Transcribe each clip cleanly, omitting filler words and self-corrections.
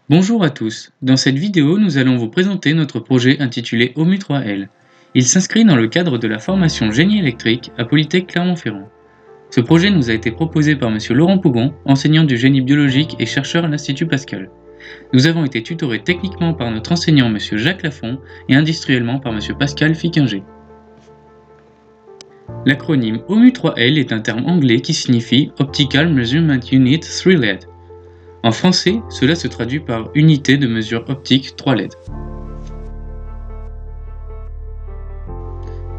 Bonjour à tous, dans cette vidéo nous allons vous présenter notre projet intitulé OMU3L. Il s'inscrit dans le cadre de la formation Génie électrique à Polytech Clermont-Ferrand. Ce projet nous a été proposé par monsieur Laurent Pougon, enseignant du génie biologique et chercheur à l'Institut Pascal. Nous avons été tutorés techniquement par notre enseignant monsieur Jacques Lafont et industriellement par monsieur Pascal Fiquinger. L'acronyme OMU3L est un terme anglais qui signifie Optical Measurement Unit 3 LED. En français, cela se traduit par Unité de mesure optique 3 LED.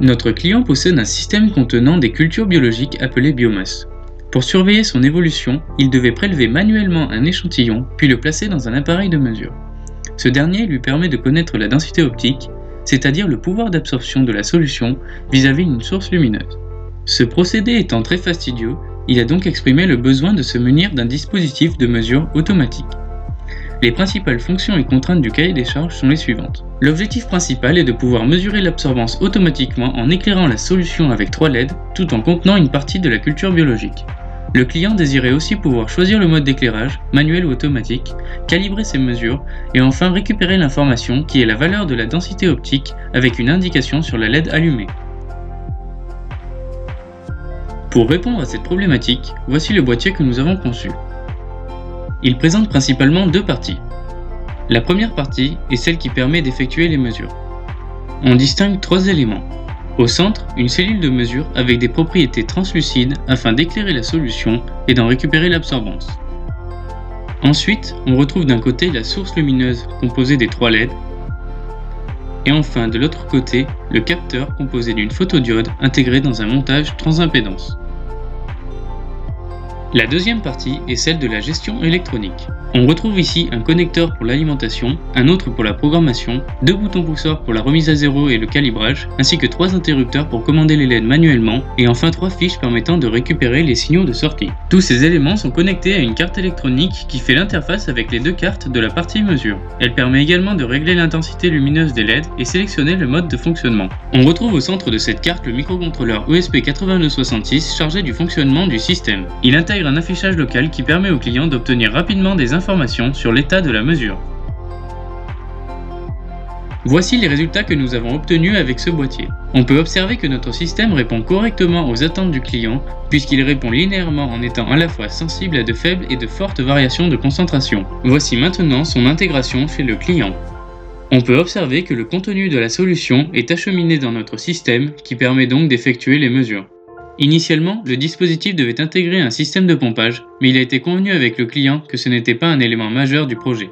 Notre client possède un système contenant des cultures biologiques appelées biomasses. Pour surveiller son évolution, il devait prélever manuellement un échantillon puis le placer dans un appareil de mesure. Ce dernier lui permet de connaître la densité optique, c'est-à-dire le pouvoir d'absorption de la solution vis-à-vis d'une source lumineuse. Ce procédé étant très fastidieux, il a donc exprimé le besoin de se munir d'un dispositif de mesure automatique. Les principales fonctions et contraintes du cahier des charges sont les suivantes. L'objectif principal est de pouvoir mesurer l'absorbance automatiquement en éclairant la solution avec 3 LED tout en contenant une partie de la culture biologique. Le client désirait aussi pouvoir choisir le mode d'éclairage, manuel ou automatique, calibrer ses mesures et enfin récupérer l'information qui est la valeur de la densité optique avec une indication sur la LED allumée. Pour répondre à cette problématique, voici le boîtier que nous avons conçu. Il présente principalement deux parties. La première partie est celle qui permet d'effectuer les mesures. On distingue trois éléments. Au centre, une cellule de mesure avec des propriétés translucides afin d'éclairer la solution et d'en récupérer l'absorbance. Ensuite, on retrouve d'un côté la source lumineuse composée des 3 LED et enfin de l'autre côté, le capteur composé d'une photodiode intégrée dans un montage transimpédance. La deuxième partie est celle de la gestion électronique. On retrouve ici un connecteur pour l'alimentation, un autre pour la programmation, deux boutons pousseurs pour la remise à zéro et le calibrage, ainsi que trois interrupteurs pour commander les LED manuellement, et enfin trois fiches permettant de récupérer les signaux de sortie. Tous ces éléments sont connectés à une carte électronique qui fait l'interface avec les deux cartes de la partie mesure. Elle permet également de régler l'intensité lumineuse des LED et sélectionner le mode de fonctionnement. On retrouve au centre de cette carte le microcontrôleur ESP8266 chargé du fonctionnement du système. Il intègre un affichage local qui permet au client d'obtenir rapidement des informations sur l'état de la mesure. Voici les résultats que nous avons obtenus avec ce boîtier. On peut observer que notre système répond correctement aux attentes du client puisqu'il répond linéairement en étant à la fois sensible à de faibles et de fortes variations de concentration. Voici maintenant son intégration chez le client. On peut observer que le contenu de la solution est acheminé dans notre système qui permet donc d'effectuer les mesures. Initialement, le dispositif devait intégrer un système de pompage, mais il a été convenu avec le client que ce n'était pas un élément majeur du projet.